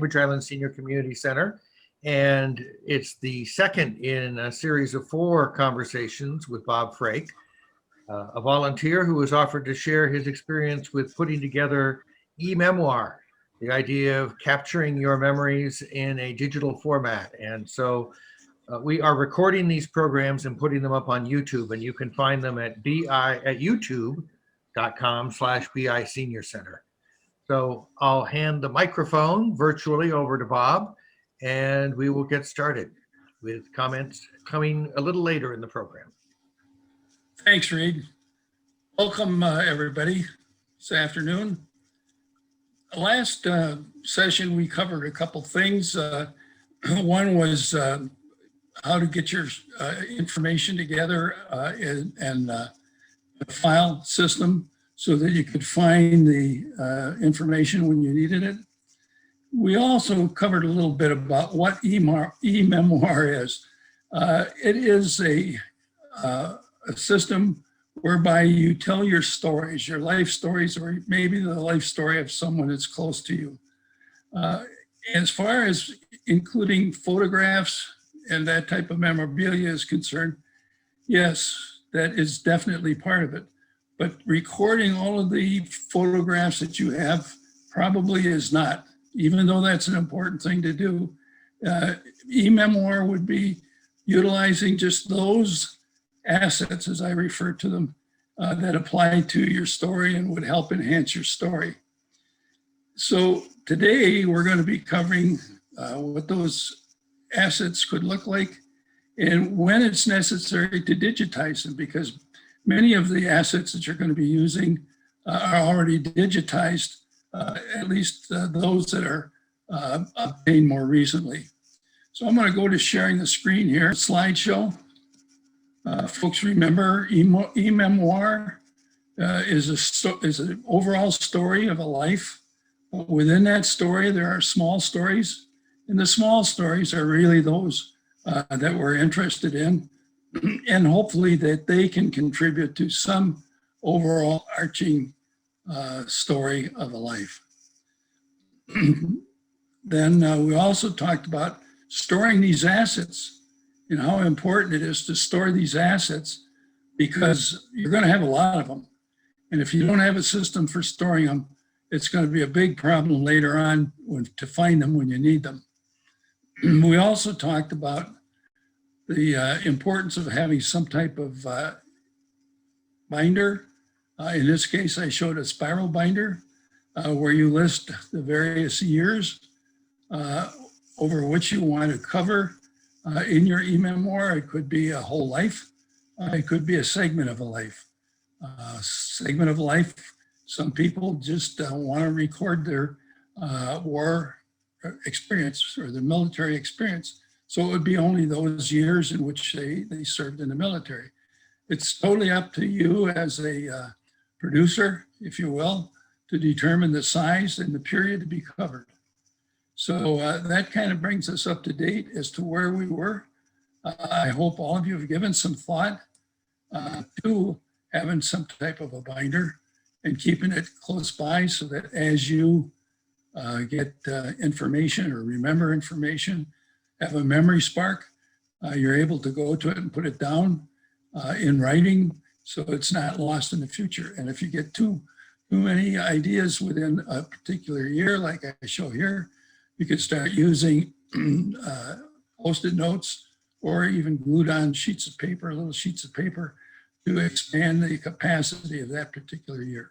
Cambridge Island Senior Community Center. And it's the second in a series of 4 conversations with Bob Fraik, a volunteer who was offered to share his experience with putting together eMemoir, the idea of capturing your memories in a digital format. And so we are recording these programs and putting them up on YouTube, and you can find them at youtube.com/BI Senior Center. So I'll hand the microphone virtually over to Bob, and we will get started with comments coming a little later in the program. Thanks, Reed. Welcome, everybody, this afternoon. Last session, we covered a couple things. One was how to get your information together and a file system so that you could find the information when you needed it. We also covered a little bit about what eMemoir is. It is a system whereby you tell your stories, your life stories, or maybe the life story of someone that's close to you. As far as including photographs and that type of memorabilia is concerned, yes, that is definitely part of it. But recording all of the photographs that you have probably is not, even though that's an important thing to do. eMemoir would be utilizing just those assets, as I refer to them, that apply to your story and would help enhance your story. So today we're going to be covering what those assets could look like and when it's necessary to digitize them, because many of the assets that you're going to be using are already digitized, at least those that are obtained more recently. So I'm going to go to sharing the screen here, slideshow. Folks remember eMemoir is an overall story of a life. Within that story, there are small stories, and the small stories are really those that we're interested in, and hopefully that they can contribute to some overall arching story of a life. Then we also talked about storing these assets and how important it is to store these assets, because you're going to have a lot of them. And if you don't have a system for storing them, it's going to be a big problem later on to find them when you need them. We also talked about the importance of having some type of binder. In this case, I showed a spiral binder where you list the various years over which you want to cover in your eMemoir. It could be a whole life. It could be a segment of a life. Segment of life, some people just want to record their war experience or their military experience. So it would be only those years in which they served in the military. It's totally up to you as a producer, if you will, to determine the size and the period to be covered. So that kind of brings us up to date as to where we were. I hope all of you have given some thought to having some type of a binder and keeping it close by so that as you get information or remember information, have a memory spark, you're able to go to it and put it down in writing so it's not lost in the future. And if you get too many ideas within a particular year, like I show here, you could start using Post-it notes or even glued on sheets of paper, little sheets of paper, to expand the capacity of that particular year.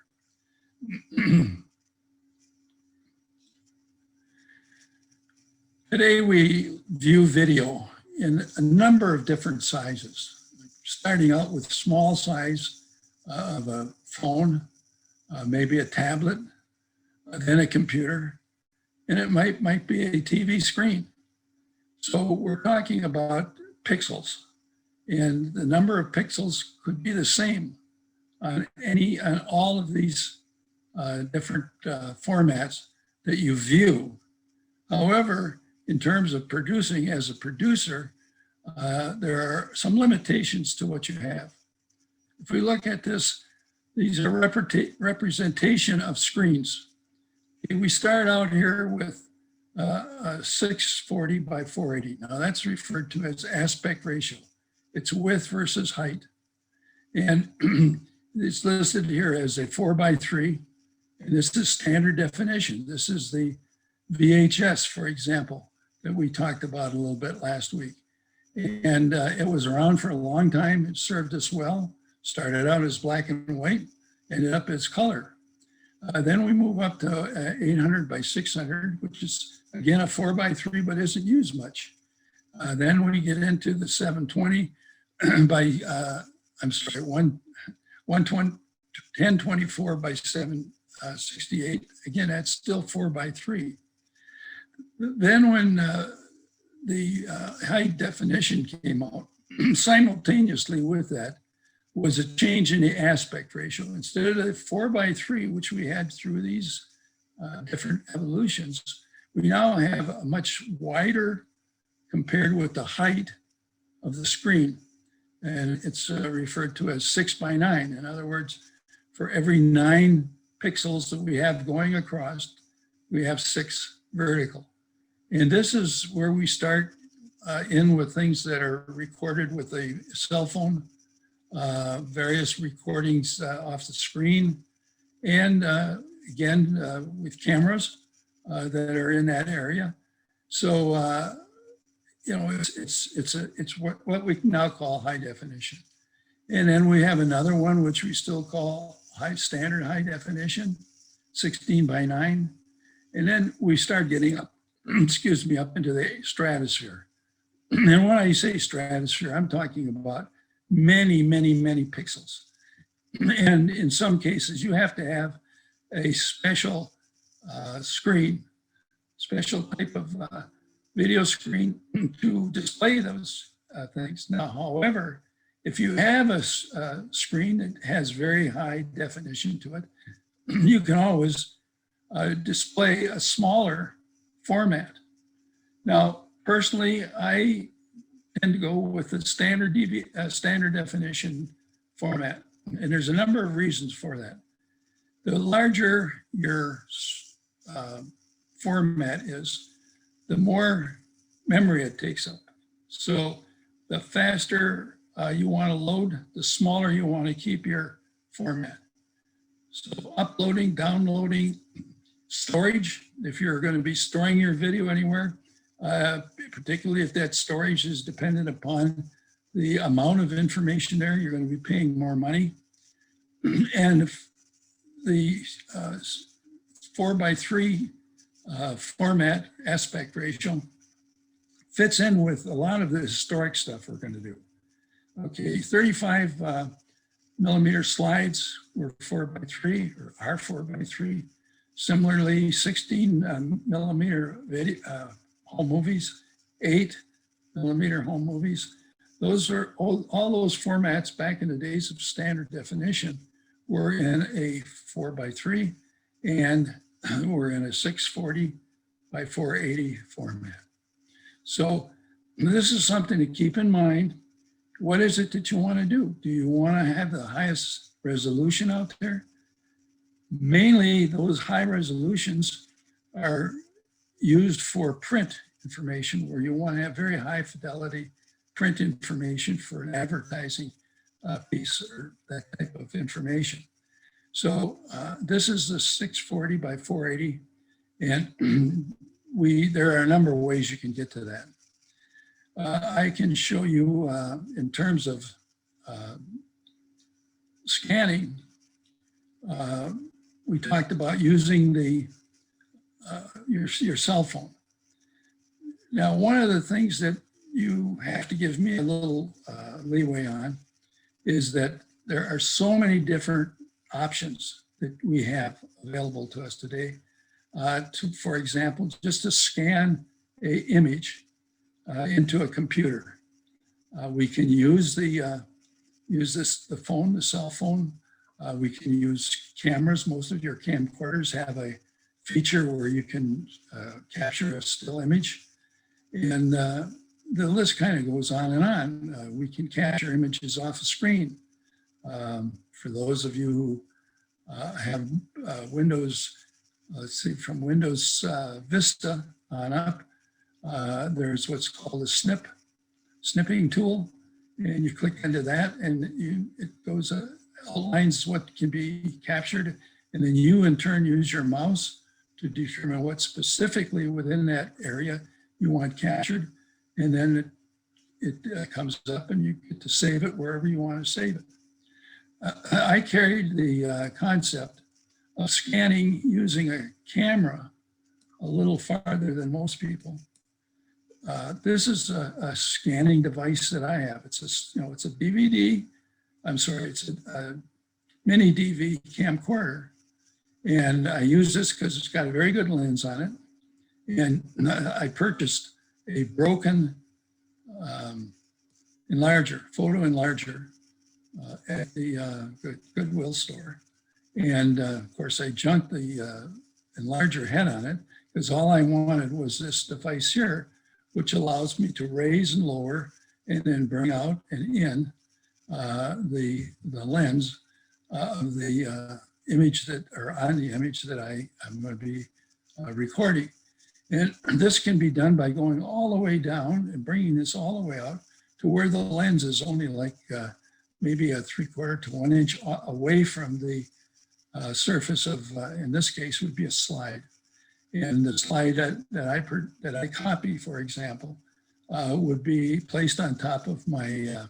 Today we view video in a number of different sizes, starting out with small size of a phone, maybe a tablet, then a computer, and it might be a TV screen. So we're talking about pixels, and the number of pixels could be the same on all of these different formats that you view. However, in terms of producing as a producer, there are some limitations to what you have. If we look at this, these are representation of screens. We start out here with 640 by 480. Now that's referred to as aspect ratio. It's width versus height. And it's listed here as a 4:3. And this is standard definition. This is the VHS, for example, that we talked about a little bit last week. And it was around for a long time. It served us well. Started out as black and white, ended up as color. Then we move up to 800 by 600, which is again a 4:3, but isn't used much. Then we get into the 720 by, 1024 by 768. Again, that's still 4:3. Then when the high definition came out, simultaneously with that was a change in the aspect ratio. Instead of the 4:3, which we had through these different evolutions, we now have a much wider compared with the height of the screen. And it's referred to as 6:9. In other words, for every 9 pixels that we have going across, we have 6 vertical. And this is where we start in with things that are recorded with a cell phone, various recordings off the screen, and again, with cameras that are in that area. So, you know, it's what we now call high definition. And then we have another one, which we still call standard high definition, 16:9. And then we start getting up, excuse me, up into the stratosphere. And when I say stratosphere, I'm talking about many, many, many pixels. And in some cases, you have to have a special screen, special type of video screen to display those things. Now, however, if you have a screen that has very high definition to it, you can always display a smaller format. Now, personally, I tend to go with the standard definition format. And there's a number of reasons for that. The larger your format is, the more memory it takes up. So the faster you want to load, the smaller you want to keep your format. So uploading, downloading, storage, if you're going to be storing your video anywhere, particularly if that storage is dependent upon the amount of information there, you're going to be paying more money. And if the 4:3 format aspect ratio fits in with a lot of the historic stuff we're going to do. Okay, 35 millimeter slides were 4:3 or are 4:3. Similarly, 16 millimeter video, home movies, 8 millimeter home movies. Those are all those formats back in the days of standard definition were in a 4:3 and we're in a 640 by 480 format. So this is something to keep in mind. What is it that you want to do? Do you want to have the highest resolution out there? Mainly those high resolutions are used for print information, where you want to have very high fidelity print information for an advertising piece or that type of information. So this is the 640 by 480, and there are a number of ways you can get to that. I can show you in terms of scanning. We talked about using the your cell phone. Now, one of the things that you have to give me a little leeway on is that there are so many different options that we have available to us today. For example, just to scan an image into a computer. We can use the phone, the cell phone. We can use cameras. Most of your camcorders have a feature where you can capture a still image. And the list kind of goes on and on. We can capture images off a screen. For those of you who have Windows, let's see, from Windows Vista on up, there's what's called a snipping tool. And you click into that and it goes, outlines what can be captured. And then you in turn use your mouse to determine what specifically within that area you want captured. And then it comes up and you get to save it wherever you want to save it. I carried the concept of scanning using a camera a little farther than most people. This is a scanning device that I have. It's a DVD. I'm sorry, it's a mini DV camcorder. And I use this because it's got a very good lens on it. And I purchased a broken photo enlarger at the Goodwill store. And of course, I junked the enlarger head on it because all I wanted was this device here, which allows me to raise and lower and then bring out and in the lens of the image that, or on the image that I'm going to be recording. And this can be done by going all the way down and bringing this all the way out to where the lens is only like maybe a 3/4 to 1 inch away from the surface of, in this case, would be a slide. And the slide that I copy, for example, would be placed on top of my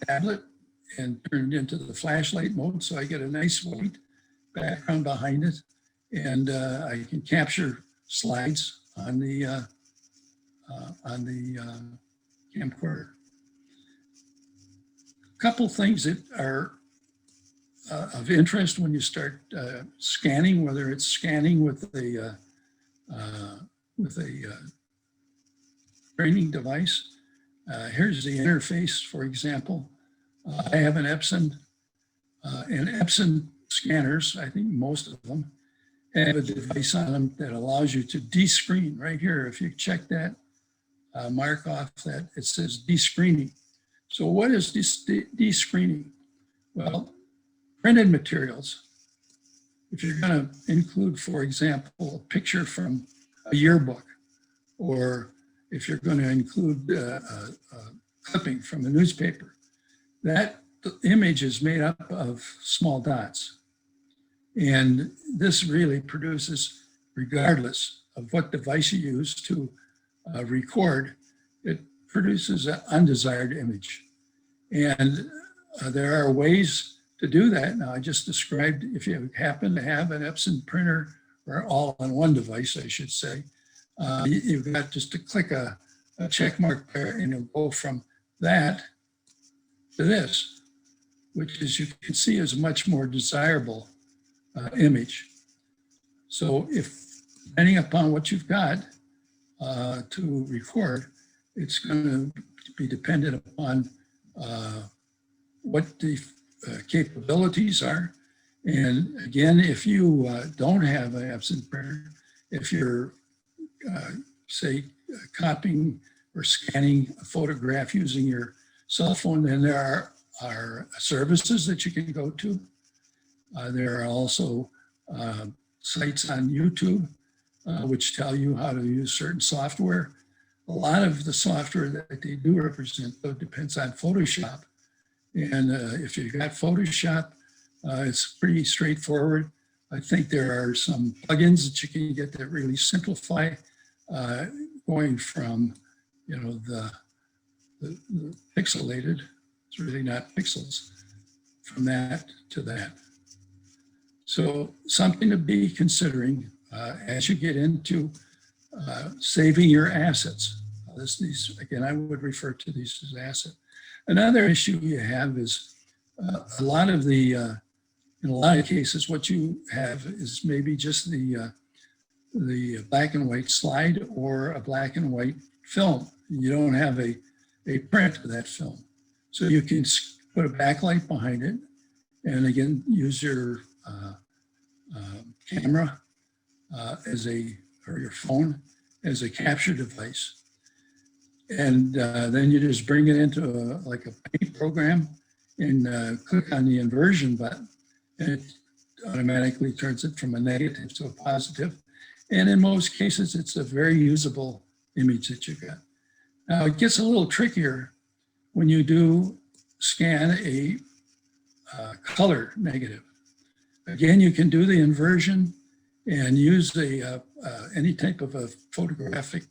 tablet and turned into the flashlight mode, so I get a nice white background behind it, and I can capture slides on the camcorder. A couple things that are of interest when you start scanning, whether it's scanning with a training device. Here's the interface, for example. I have an Epson, and Epson scanners, I think most of them, have a device on them that allows you to de-screen. Right here, if you check that, mark off that, it says de-screening. So what is this de-screening? Well, printed materials, if you're going to include, for example, a picture from a yearbook, or if you're going to include a clipping from a newspaper, that image is made up of small dots. And this really produces, regardless of what device you use to record, it produces an undesired image. And there are ways to do that. Now, I just described, if you happen to have an Epson printer, or all-in-one device, I should say, you've got just to click a check mark there, and it'll go from that to this, which, as you can see, is a much more desirable image. So if, depending upon what you've got to record, it's going to be dependent upon what the capabilities are. And again, if you don't have an Epson printer, if you're, say, copying or scanning a photograph using your cell phone, then there are services that you can go to. There are also sites on YouTube which tell you how to use certain software. A lot of the software that they do represent, though, depends on Photoshop. And if you've got Photoshop, it's pretty straightforward. I think there are some plugins that you can get that really simplify going from, the pixelated, it's really not pixels, from that to that. So something to be considering as you get into saving your assets. Again, I would refer to these as assets. Another issue you have is a lot of the, in a lot of cases, what you have is maybe just the black and white slide or a black and white film. You don't have a print of that film. So you can put a backlight behind it, and again, use your camera or your phone as a capture device. And then you just bring it into like a paint program and click on the inversion button, and it automatically turns it from a negative to a positive. And in most cases, it's a very usable image that you got. Now, it gets a little trickier when you do scan a color negative. Again, you can do the inversion and use any type of a photographic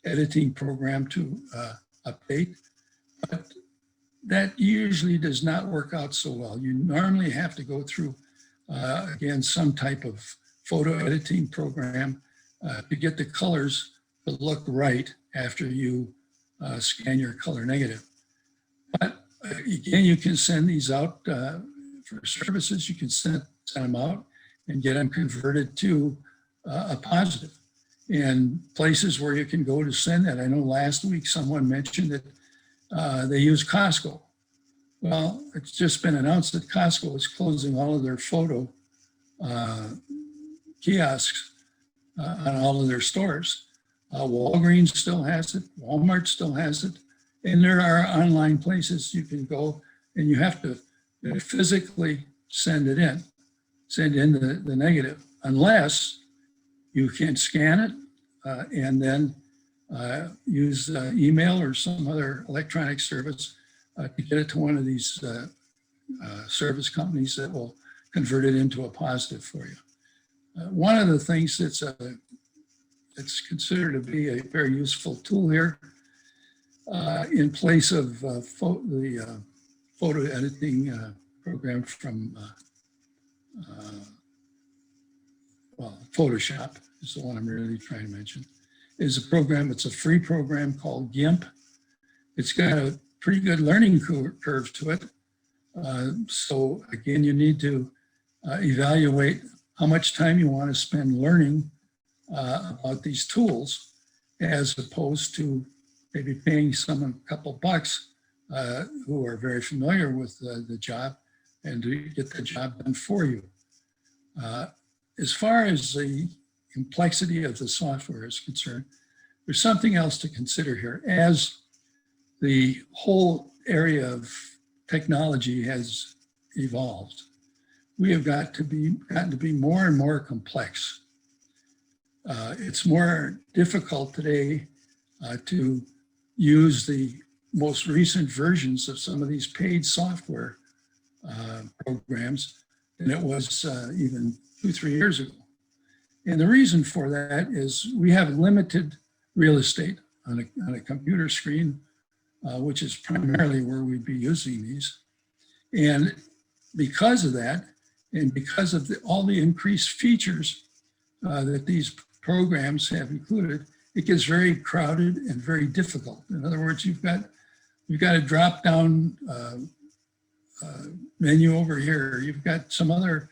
editing program to update, but that usually does not work out so well. You normally have to go through, again, some type of photo editing program to get the colors to look right after you scan your color negative. But again, you can send these out for services. You can send them out and get them converted to a positive. And places where you can go to send that. I know last week someone mentioned that they use Costco. Well, it's just been announced that Costco is closing all of their photo kiosks on all of their stores. Walgreens still has it, Walmart still has it, and there are online places you can go and you have to physically send in the negative, unless you can scan it and then use email or some other electronic service to get it to one of these service companies that will convert it into a positive for you. One of the things that's considered to be a very useful tool here in place of the photo editing program from Photoshop is the one I'm really trying to mention, is a program, it's a free program called GIMP. It's got a pretty good learning curve to it. So again, you need to evaluate how much time you want to spend learning about these tools, as opposed to maybe paying someone a couple bucks who are very familiar with the job and to get the job done for you. As far as the complexity of the software is concerned, there's something else to consider here. As the whole area of technology has evolved, we have gotten to be more and more complex. It's more difficult today to use the most recent versions of some of these paid software programs than it was even 2-3 years ago. And the reason for that is we have limited real estate on a computer screen, which is primarily where we'd be using these. And because of that, and because of all the increased features that these programs have included, it gets very crowded and very difficult. In other words, you've got a drop-down menu over here. You've got some other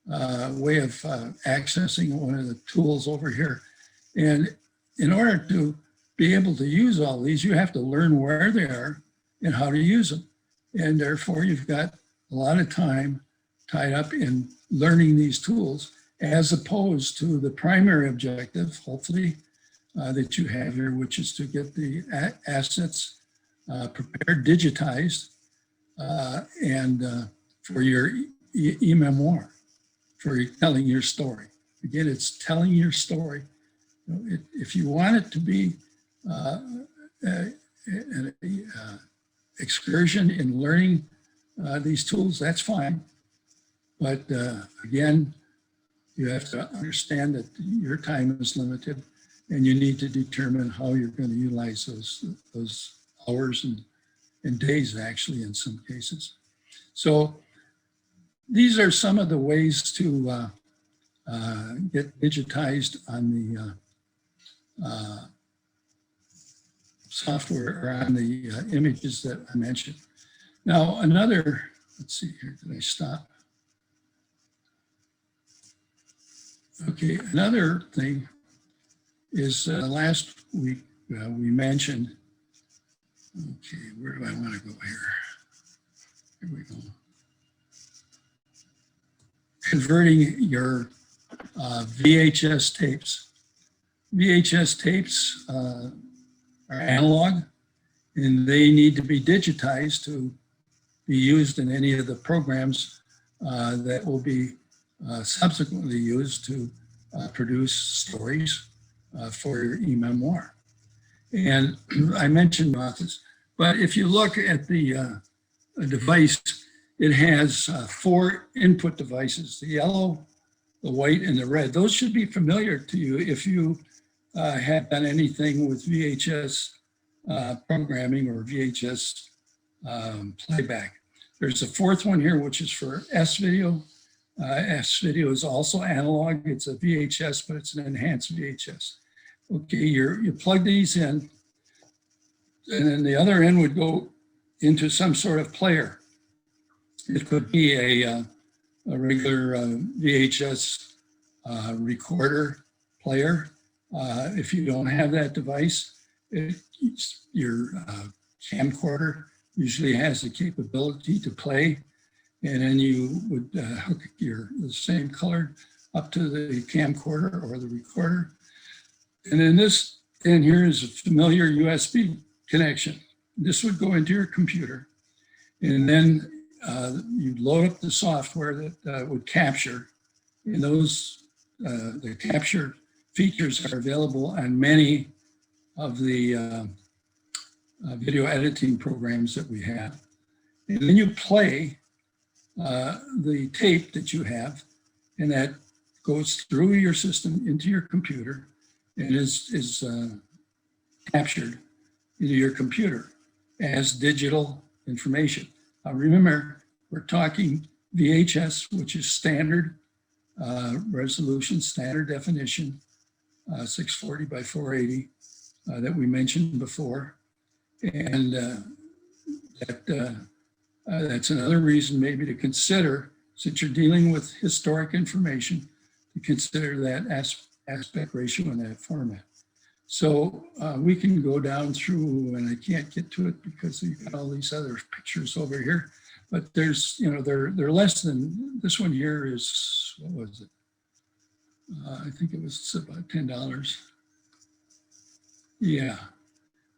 way of accessing one of the tools over here. And in order to be able to use all these, you have to learn where they are and how to use them. And therefore, you've got a lot of time tied up in learning these tools, as opposed to the primary objective, hopefully, that you have here, which is to get the assets prepared, digitized, and for your eMemoir, for telling your story. Again, it's telling your story. If you want it to be an excursion in learning these tools, that's fine. But again, you have to understand that your time is limited, and you need to determine how you're going to utilize those hours and days, actually, in some cases. So these are some of the ways to get digitized on the software, or on the images that I mentioned. Now, another, let's see here, did I stop? Okay, another thing is last week we mentioned, okay, where do I want to go here? Here we go. Converting your VHS tapes. VHS tapes are analog, and they need to be digitized to be used in any of the programs that will be subsequently used to produce stories for your eMemoir. And I mentioned this, but if you look at the device, it has 4 input devices: the yellow, the white, and the red. Those should be familiar to you if you have done anything with VHS programming or VHS playback. There's a 4th one here, which is for S-video. S-video is also analog. It's a VHS, but it's an enhanced VHS. Okay, you plug these in, and then the other end would go into some sort of player. It could be a regular VHS recorder player. If you don't have that device, your camcorder usually has the capability to play, and then you would hook the same color up to the camcorder or the recorder. And then here is a familiar USB connection. This would go into your computer, and then you load up the software that would capture, and the capture features are available on many of the video editing programs that we have. And then you play the tape that you have, and that goes through your system into your computer and is captured into your computer as digital information. Now remember, we're talking VHS, which is standard resolution, standard definition, 640 by 480 that we mentioned before. And that's another reason maybe to consider, since you're dealing with historic information, to consider that aspect ratio in that format. So we can go down through, and I can't get to it because you've got all these other pictures over here, but there's, they're less than, this one here is, what was it? I think it was about $10. Yeah,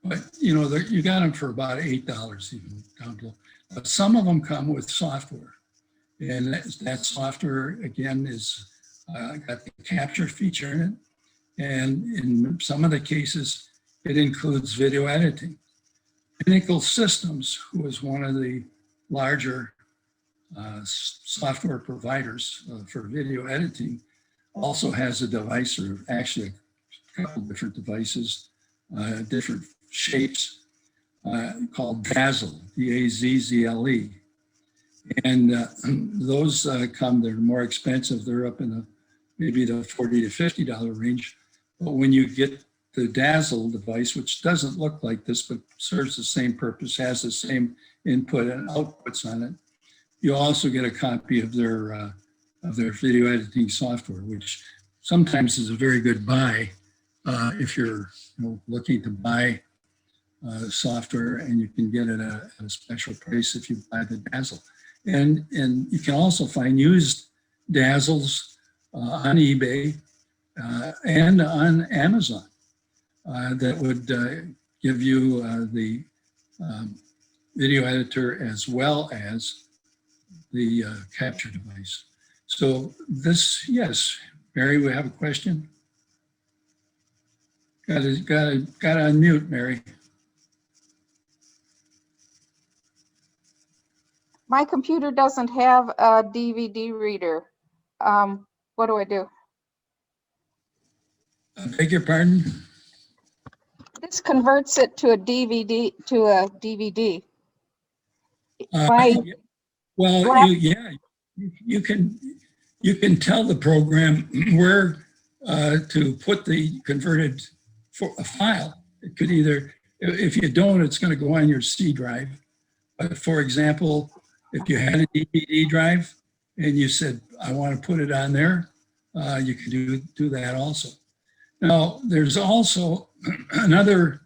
but you got them for about $8 even down below. But some of them come with software, and that software again is got the capture feature in it. And in some of the cases, it includes video editing. Pinnacle Systems, who is one of the larger software providers for video editing, also has a device, or actually a couple different devices, different shapes, called Dazzle, D-A-Z-Z-L-E. And those they're more expensive. They're up in maybe the $40 to $50 range. But when you get the Dazzle device, which doesn't look like this, but serves the same purpose, has the same input and outputs on it, you also get a copy of their video editing software, which sometimes is a very good buy if you're looking to buy software, and you can get it at a special price if you buy the Dazzle. And you can also find used Dazzles on eBay and on Amazon that would give you the video editor as well as the capture device. So this, yes, Mary, we have a question. Got to unmute, Mary. My computer doesn't have a DVD reader. What do I do? I beg your pardon? This converts it to a DVD. Well, you can tell the program where to put the converted file. It could either, if you don't, it's going to go on your C drive. But for example, if you had a DVD drive and you said, I want to put it on there, you could do that also. Now, there's also another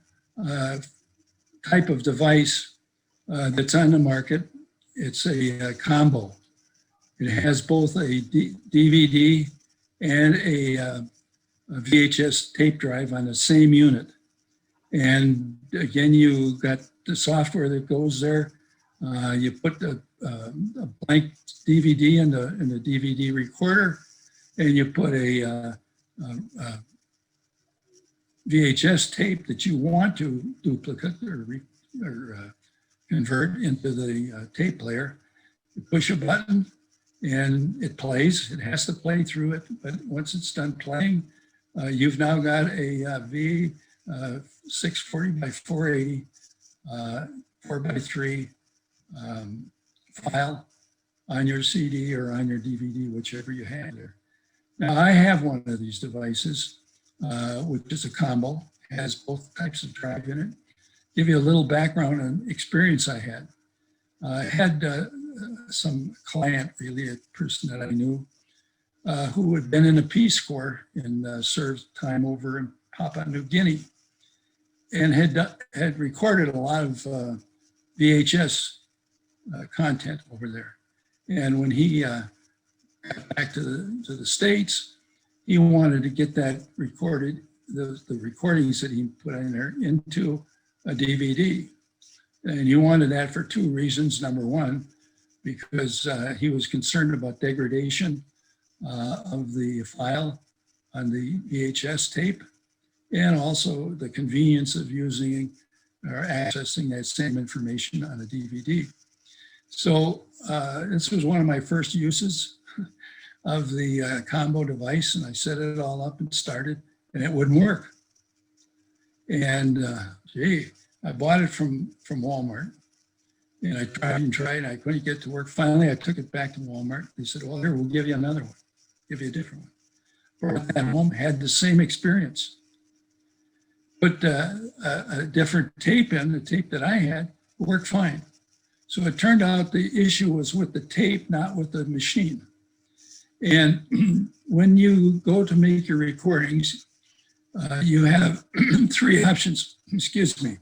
type of device that's on the market. It's a combo. It has both a DVD and a VHS tape drive on the same unit. And again, you got the software that goes there. You put a blank DVD in the DVD recorder, and you put a VHS tape that you want to duplicate or convert into the tape player. You push a button and it plays. It has to play through it, but once it's done playing, you've now got a V640 by 480 4x3 file on your CD or on your DVD, whichever you have there. Now I have one of these devices, which is a combo, has both types of drive in it. Give you a little background and experience I had. I had some client, really a person that I knew, who had been in the Peace Corps and served time over in Papua New Guinea, and had recorded a lot of VHS content over there. And when he got back to the States, he wanted to get that recorded, the recordings that he put in there, into a DVD. And he wanted that for two reasons. Number one, because he was concerned about degradation of the file on the VHS tape, and also the convenience of using or accessing that same information on a DVD. So this was one of my first uses of the combo device, and I set it all up and started, and it wouldn't work. And gee, I bought it from Walmart, and I tried and tried, and I couldn't get it to work. Finally, I took it back to Walmart. They said, well, here, we'll give you another one, give you a different one. Brought that home, had the same experience. Put a different tape in, the tape that I had, worked fine. So it turned out the issue was with the tape, not with the machine. And when you go to make your recordings, you have three options, excuse me.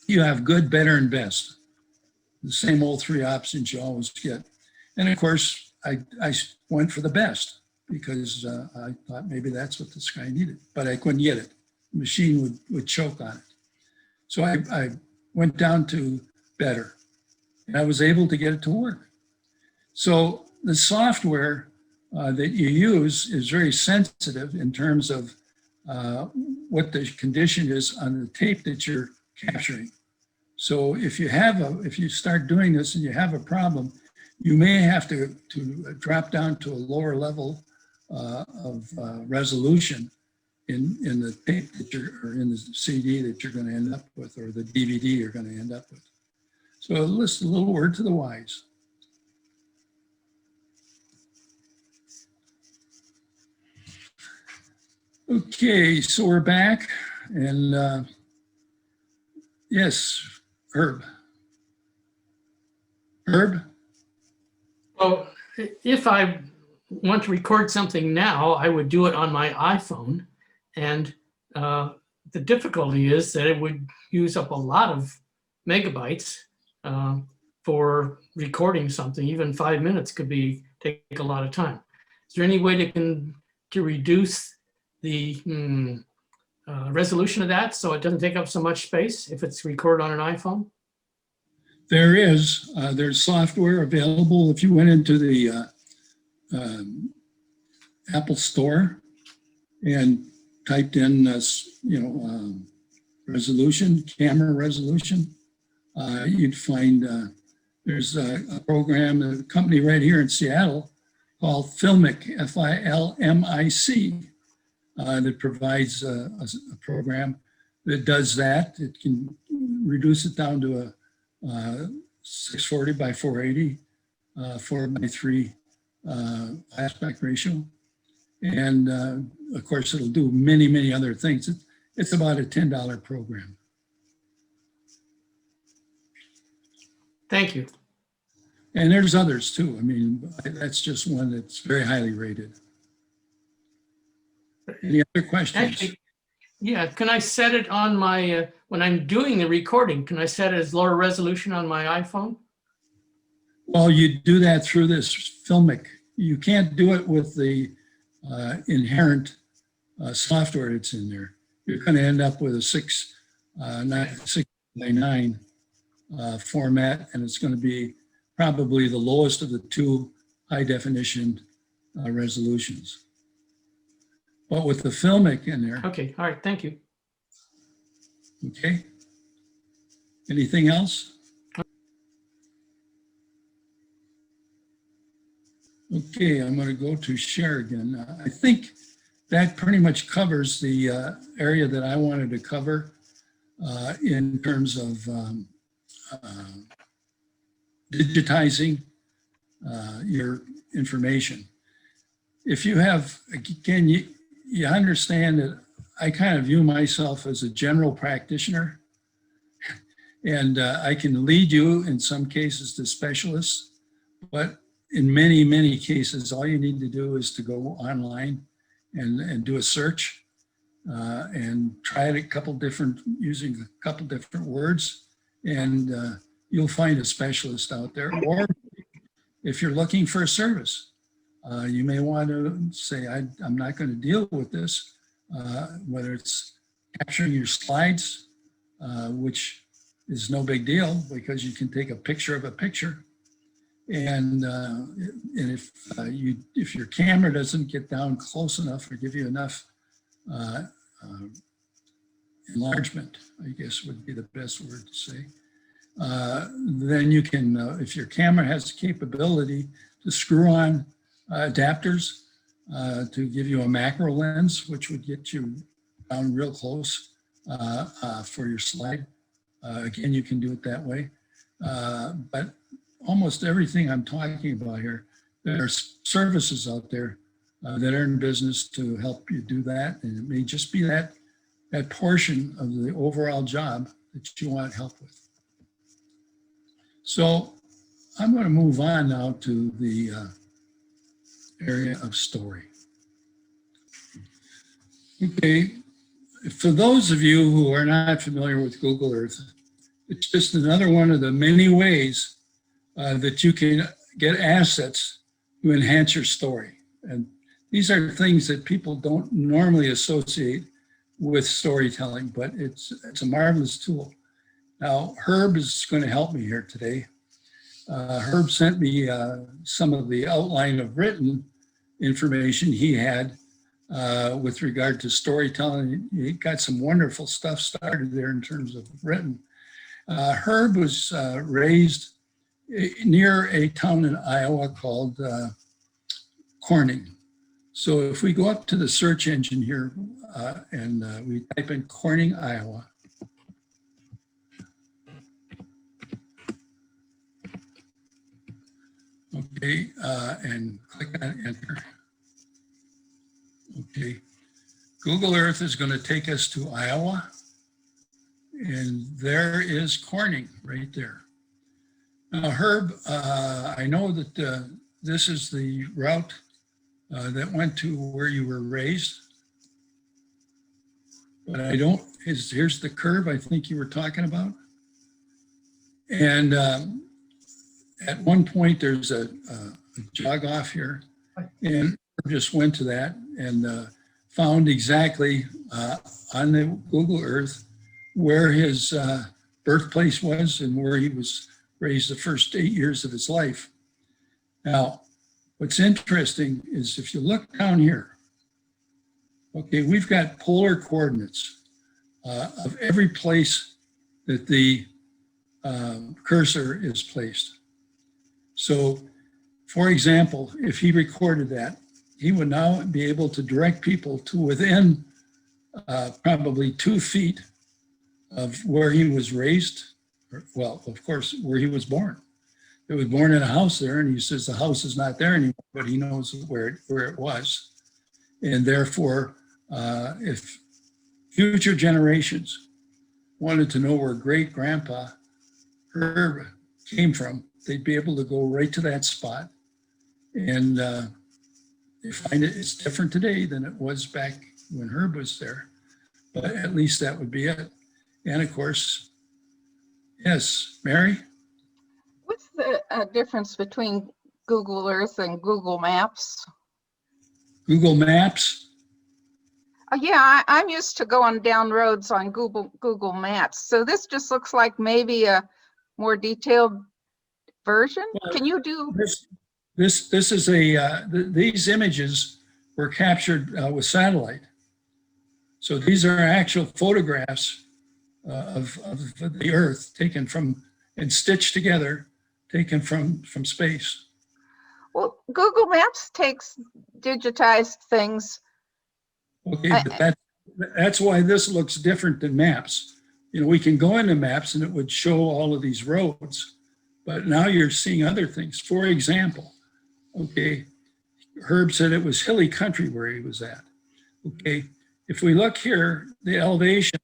You have good, better, and best. The same old three options you always get. And of course, I went for the best because I thought maybe that's what this guy needed, but I couldn't get it. The machine would choke on it. So I went down to better, and I was able to get it to work. So the software that you use is very sensitive in terms of what the condition is on the tape that you're capturing. So if you start doing this and you have a problem, you may have to drop down to a lower level of resolution in the tape that or in the CD that you're going to end up with, or the DVD you're going to end up with. So a little word to the wise. Okay, so we're back, and yes, Herb. Well, if I want to record something now, I would do it on my iPhone. And the difficulty is that it would use up a lot of megabytes for recording something. Even 5 minutes could take a lot of time. Is there any way to reduce the resolution of that so it doesn't take up so much space if it's recorded on an iPhone? There's software available. If you went into the Apple Store and typed in, resolution, camera resolution, you'd find there's a program, a company right here in Seattle called Filmic, F-I-L-M-I-C, that provides a program that does that. It can reduce it down to a 640 by 480, 4:3 aspect ratio. And of course, it'll do many, many other things. It's about a $10 program. Thank you. And there's others too. I mean, that's just one that's very highly rated. Any other questions? Actually, yeah, can I set it on my, when I'm doing the recording, can I set it as lower resolution on my iPhone? Well, you do that through this Filmic. You can't do it with the inherent software that's in there. You're going to end up with a 6:9 format, and it's going to be probably the lowest of the two high definition resolutions. but with the filmic in there. Okay, all right, thank you. Okay. Anything else? Okay, I'm going to go to share again. I think that pretty much covers the area that I wanted to cover in terms of digitizing your information. If you have, again, you understand that I kind of view myself as a general practitioner, and I can lead you in some cases to specialists, but in many, many cases, all you need to do is to go online and do a search and try it using a couple different words, and you'll find a specialist out there. Or if you're looking for a service, you may want to say, I'm not going to deal with this, whether it's capturing your slides, which is no big deal because you can take a picture of a picture. And if your camera doesn't get down close enough or give you enough enlargement, I guess would be the best word to say, then you can, if your camera has the capability to screw on adapters to give you a macro lens, which would get you down real close for your slide. Again, you can do it that way. But almost everything I'm talking about here, there are services out there that are in business to help you do that. And it may just be that portion of the overall job that you want help with. So I'm going to move on now to the area of story. Okay, for those of you who are not familiar with Google Earth, it's just another one of the many ways that you can get assets to enhance your story. And these are things that people don't normally associate with storytelling, but it's a marvelous tool. Now, Herb is going to help me here today. Herb sent me some of the outline of written information he had with regard to storytelling. He got some wonderful stuff started there in terms of written. Herb was raised near a town in Iowa called Corning. So if we go up to the search engine here and we type in Corning, Iowa, okay, and click on enter. Okay, Google Earth is going to take us to Iowa, and there is Corning right there. Now, Herb, I know that this is the route that went to where you were raised, but I don't, here's the curve I think you were talking about. And at one point there's a jog off here, and Herb just went to that and found exactly on the Google Earth where his birthplace was and where he was raised the first 8 years of his life. Now, what's interesting is if you look down here, okay, we've got polar coordinates of every place that the cursor is placed. So, for example, if he recorded that, he would now be able to direct people to within probably 2 feet of where he was raised, or, well, of course, where he was born. He was born in a house there, and he says the house is not there anymore, but he knows where it was. And therefore, if future generations wanted to know where great-grandpa Herb came from, they'd be able to go right to that spot. And they find it's different today than it was back when Herb was there, but at least that would be it. And of course, yes, Mary? What's the difference between Google Earth and Google Maps? Google Maps? Yeah, I'm used to going down roads on Google Maps. So this just looks like maybe a more detailed version. Can you do? This is a, these images were captured with satellite. So these are actual photographs of the Earth taken from and stitched together, taken from space. Well, Google Maps takes digitized things. Okay, but that's why this looks different than maps. You know, we can go into maps and it would show all of these roads, but now you're seeing other things. For example, okay, Herb said it was hilly country where he was at. Okay, if we look here, the elevation,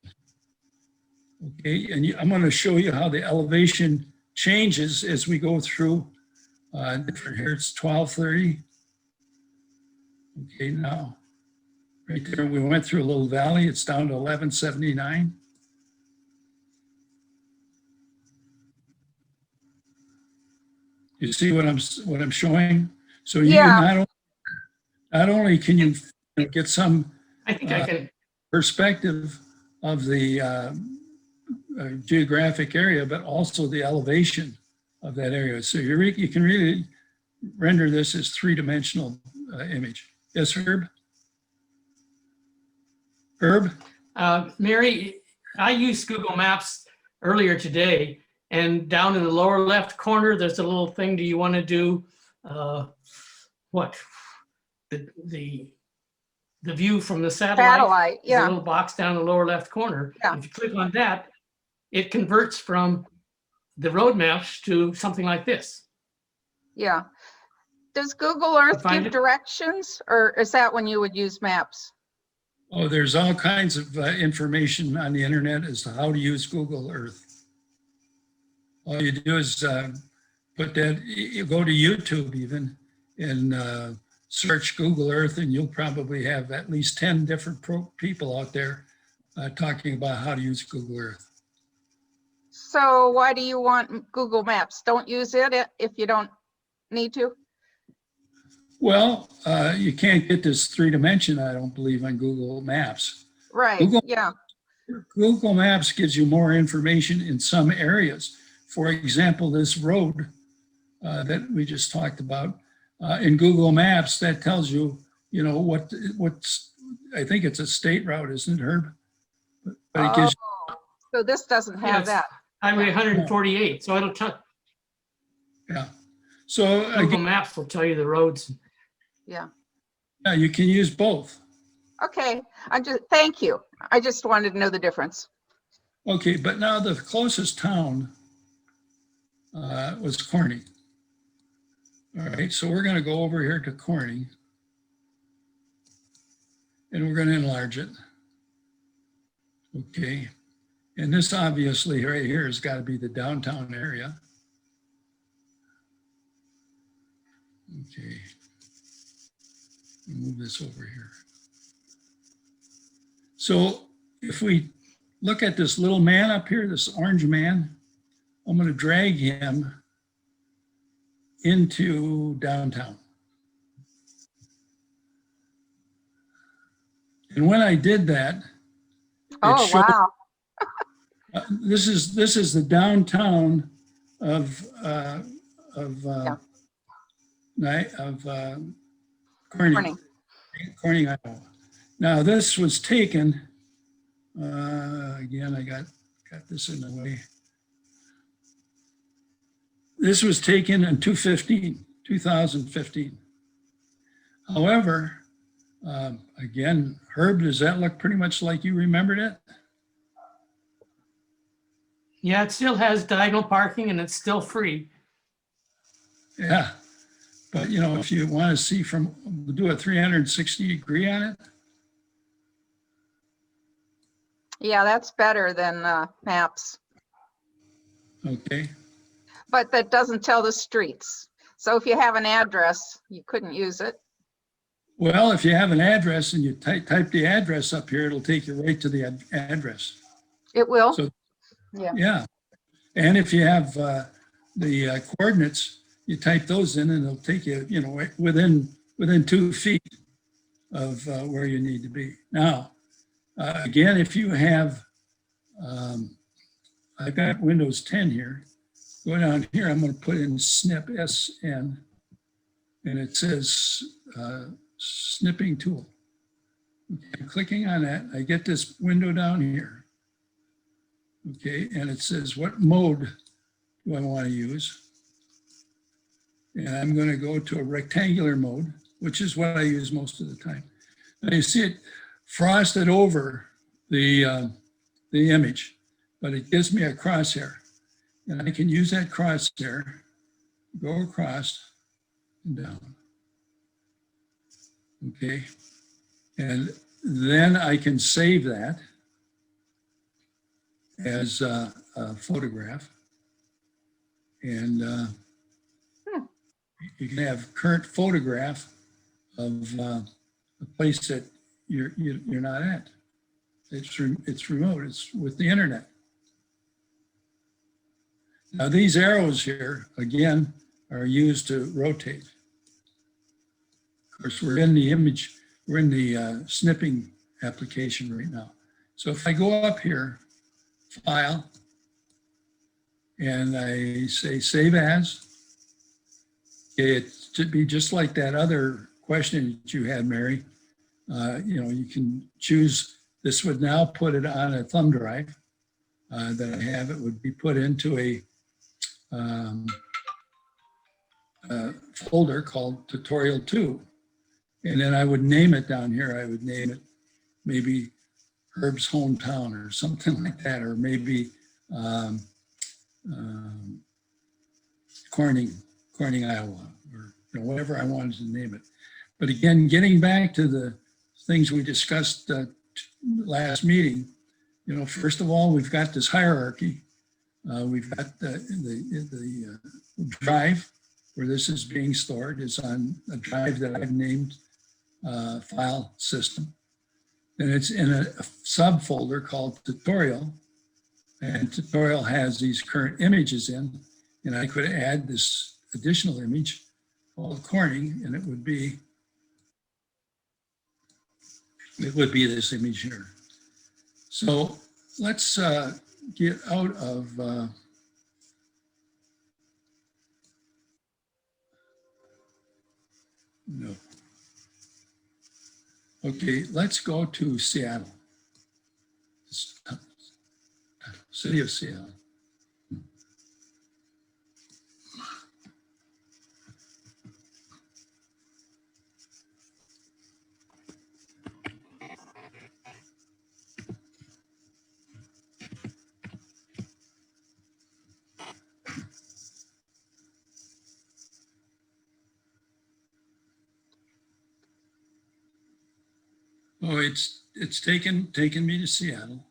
okay, and I'm going to show you how the elevation changes as we go through different, here it's 1230. Okay, now, right there, we went through a little valley, it's down to 1179. You see what I'm showing? So you Yeah. not only can you get some I think I can. perspective of the geographic area, but also the elevation of that area. So you can really render this as three-dimensional image. Yes, Herb? Herb? Mary, I used Google Maps earlier today, and down in the lower left corner, there's a little thing. Do you want to do what? The view from the satellite? Satellite, There's a yeah. little box down in the lower left corner. Yeah. If you click on that, it converts from the road maps to something like this. Yeah. Does Google Earth Find give it? directions, or is that when you would use maps? Oh, there's all kinds of information on the internet as to how to use Google Earth. All you do is put that, you go to YouTube even, and search Google Earth, and you'll probably have at least 10 different people out there talking about how to use Google Earth. So why do you want Google Maps? Don't use it if you don't need to? Well, you can't get this three-dimension, I don't believe, on Google Maps. Right, Google- yeah. Google Maps gives you more information in some areas. For example, this road that we just talked about, in Google Maps, that tells you, you know, what's, I think it's a state route, isn't it, Herb? But it gives, So this doesn't have Yes. that. Highway 148, so it'll tell, yeah. So Google again, Maps will tell you the roads. Yeah. yeah, you can use both. Okay, thank you. I just wanted to know the difference. Okay, but now the closest town was Corning. All right, so we're going to go over here to Corning, and we're going to enlarge it. Okay, and this obviously right here has got to be the downtown area. Okay, move this over here. So if we look at this little man up here, this orange man, I'm going to drag him into downtown. And when I did that, Oh, wow. this is the downtown of Corning, Iowa. Now this was taken. Again, I got this in the way. This was taken in 2015. However, again, Herb, does that look pretty much like you remembered it? Yeah, it still has diagonal parking and it's still free. Yeah, but you know, if you want to see do a 360 degree on it. Yeah, that's better than maps, Okay. but that doesn't tell the streets. So if you have an address, you couldn't use it. Well, if you have an address and you type the address up here, it'll take you right to the address. It will? So, Yeah. yeah. And if you have the coordinates, you type those in and it'll take you, you know, within 2 feet of where you need to be. Now, again, if you have, I've got Windows 10 here. Go down here, I'm going to put in snip SN, and it says snipping tool. Okay, I'm clicking on that. I get this window down here. Okay, and it says, what mode do I want to use? And I'm going to go to a rectangular mode, which is what I use most of the time. Now you see it frosted over the image, but it gives me a crosshair. And I can use that crosshair, go across and down. Okay, and then I can save that as a photograph. And you can have current photograph of a place that you're not at. It's remote, it's with the internet. Now these arrows here, again, are used to rotate. Of course, we're in the image, we're in the snipping application right now. So if I go up here, File, and I say Save As, okay, it should be just like that other question that you had, Mary. You can choose, this would now put it on a thumb drive that I have. It would be put into a folder called Tutorial 2. And then I would name it down here. I would name it maybe Herb's Hometown or something like that, or maybe Corning, Iowa, or whatever I wanted to name it. But again, getting back to the things we discussed last meeting, first of all, we've got this hierarchy. We've got the drive where this is being stored is on a drive that I've named File System. And it's in a subfolder called Tutorial. And Tutorial has these current images in. And I could add this additional image called Corning, and it would be this image here. So let's get out of no. Okay, let's go to Seattle, city of Seattle. Oh, it's taken me to Seattle,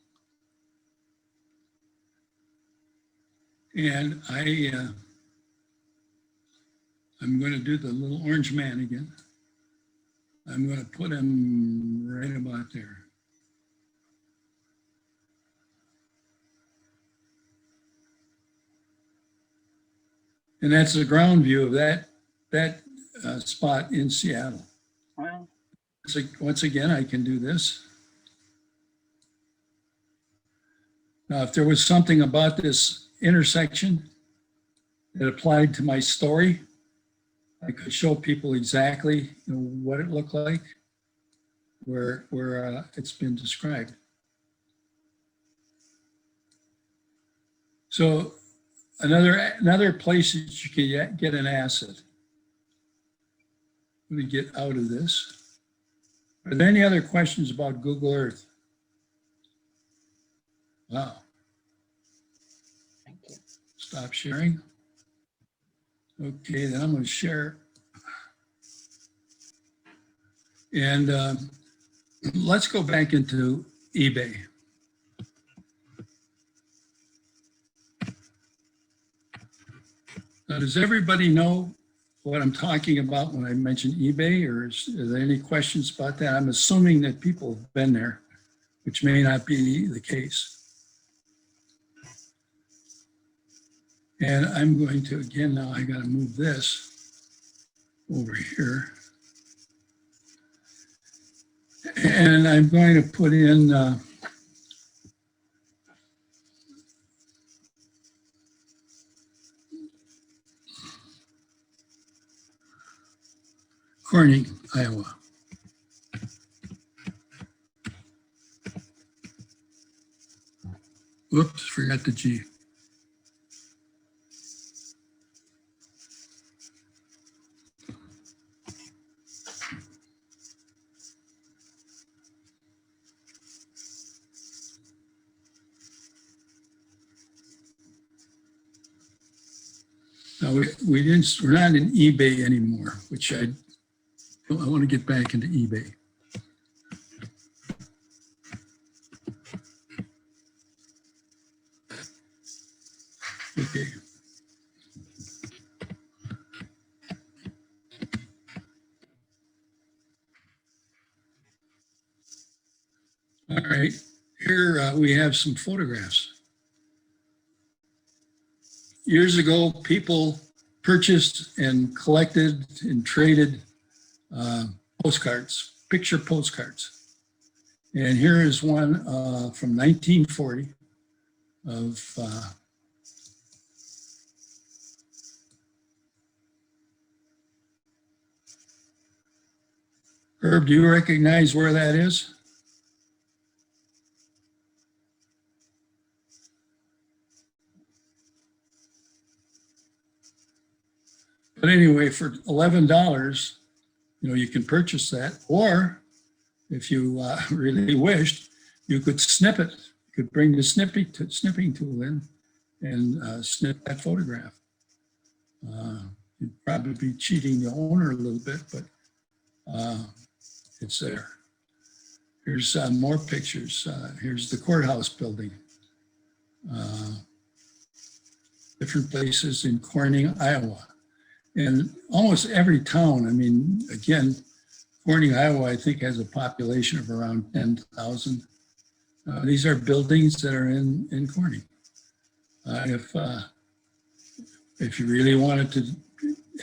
and I'm going to do the little orange man again. I'm going to put him right about there. And that's the ground view of that spot in Seattle. Wow. So once again, I can do this. Now, if there was something about this intersection that applied to my story, I could show people exactly what it looked like, where it's been described. So another place that you can get an asset. Let me get out of this. Are there any other questions about Google Earth? Wow. Thank you. Stop sharing. Okay, then I'm going to share. And let's go back into eBay. Now, does everybody know what I'm talking about when I mention eBay, or are there any questions about that? I'm assuming that people have been there, which may not be the case. And I'm going to, again, now I got to move this over here. And I'm going to put in Corning, Iowa. Whoops, forgot the G. No, we're not in eBay anymore, which I want to get back into eBay. Okay. All right, here we have some photographs. Years ago, people purchased and collected and traded postcards, picture postcards. And here is one from 1940 of Herb, do you recognize where that is? But anyway, for $11, you can purchase that. Or if you really wished, you could snip it. You could bring the snipping tool in and snip that photograph. You'd probably be cheating the owner a little bit, but it's there. Here's more pictures. Here's the courthouse building. Different places in Corning, Iowa. And almost every town, I mean, again, Corning, Iowa, I think has a population of around 10,000. These are buildings that are in Corning. If you really wanted to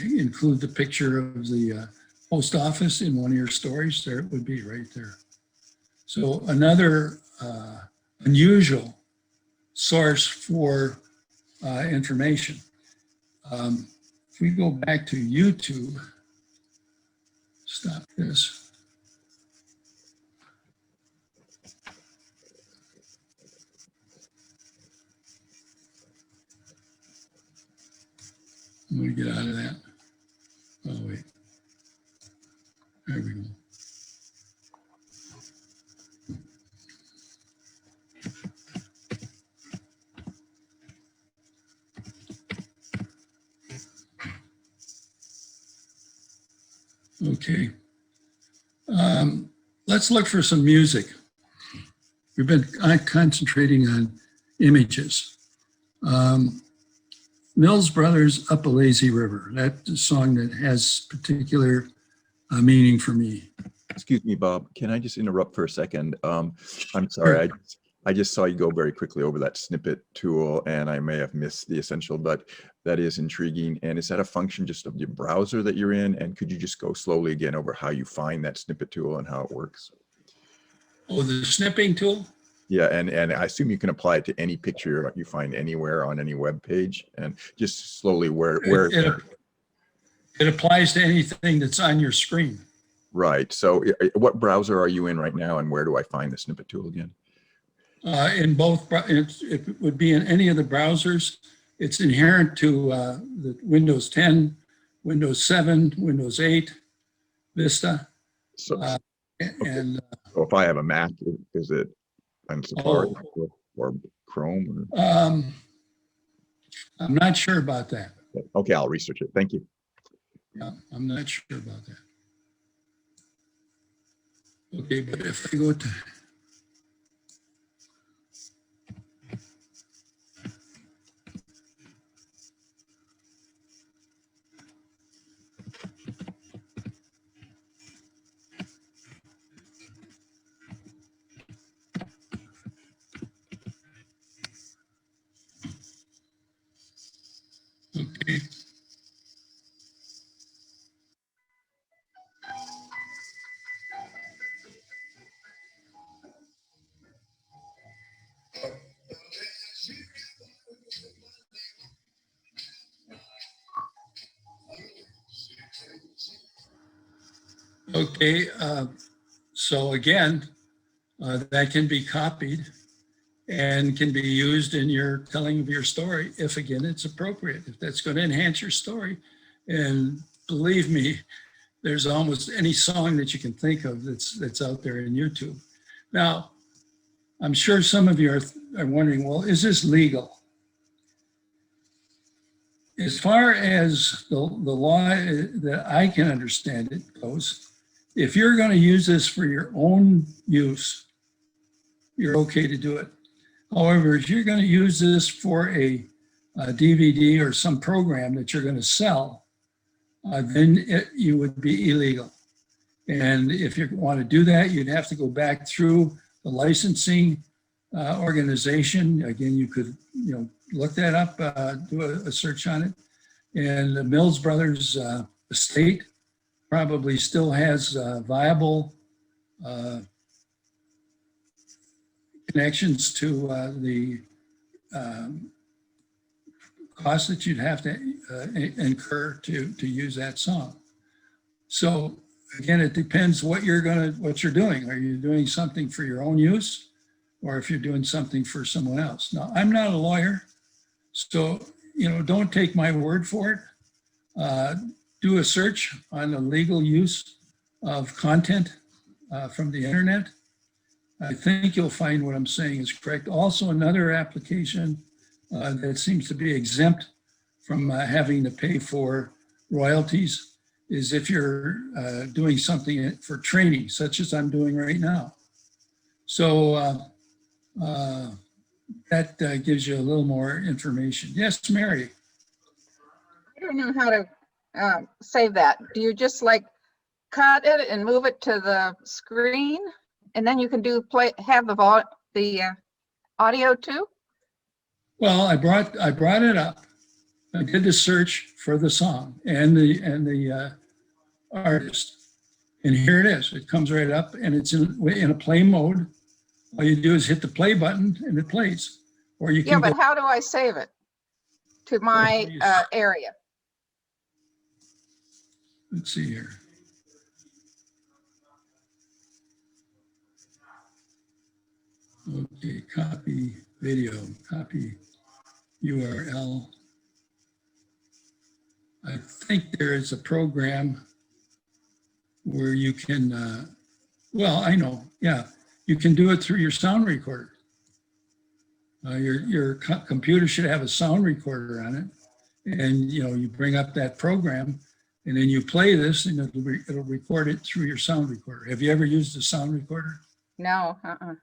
include the picture of the post office in one of your stories, there it would be right there. So another unusual source for information. If we go back to YouTube, stop this. I'm going to get out of that. Oh, wait. There we go. Okay. Let's look for some music. We've been concentrating on images. Mills Brothers, Up a Lazy River. That's a song that has particular meaning for me. Excuse me, Bob. Can I just interrupt for a second? I'm sorry. I just saw you go very quickly over that snippet tool, and I may have missed the essential, but that is intriguing. And is that a function just of your browser that you're in? And could you just go slowly again over how you find that snippet tool and how it works? Oh, the snipping tool? Yeah, and I assume you can apply it to any picture you find anywhere on any web page, and just slowly where it applies to anything that's on your screen. Right. So what browser are you in right now, and where do I find the snippet tool again? In both, it would be in any of the browsers. It's inherent to the Windows 10, Windows 7, Windows 8, Vista. So, and so if I have a Mac, is it on Safari or Chrome? Or? I'm not sure about that. Okay, I'll research it. Thank you. Yeah, I'm not sure about that. Okay, but if I go to okay. Okay, so again, that can be copied and can be used in your telling of your story if, again, it's appropriate, if that's going to enhance your story. And believe me, there's almost any song that you can think of that's out there in YouTube. Now, I'm sure some of you are wondering, well, is this legal? As far as the law that I can understand it goes, if you're going to use this for your own use, you're okay to do it. However, if you're going to use this for a DVD or some program that you're going to sell, then you would be illegal. And if you want to do that, you'd have to go back through the licensing organization. Again, you could look that up, do a search on it. And the Mills Brothers estate probably still has viable connections to the costs that you'd have to incur to use that song. So again, it depends what you're doing. Are you doing something for your own use, or if you're doing something for someone else? Now, I'm not a lawyer, so don't take my word for it. Do a search on the legal use of content from the internet. I think you'll find what I'm saying is correct. Also, another application that seems to be exempt from having to pay for royalties is if you're doing something for training, such as I'm doing right now. So that gives you a little more information. Yes, Mary. I don't know how to save that. Do you just like cut it and move it to the screen, and then you can have the audio too? Well, I brought it up. I did the search for the song and the artist, and here it is. It comes right up, and it's in a play mode. All you do is hit the play button, and it plays. Or you can. Yeah, but how do I save it to my area? Let's see here. Okay, copy video, copy URL. I think there is a program where you can, well, I know, yeah, you can do it through your sound recorder. Your computer should have a sound recorder on it, and you bring up that program, and then you play this, and it'll record it through your sound recorder. Have you ever used a sound recorder? No, I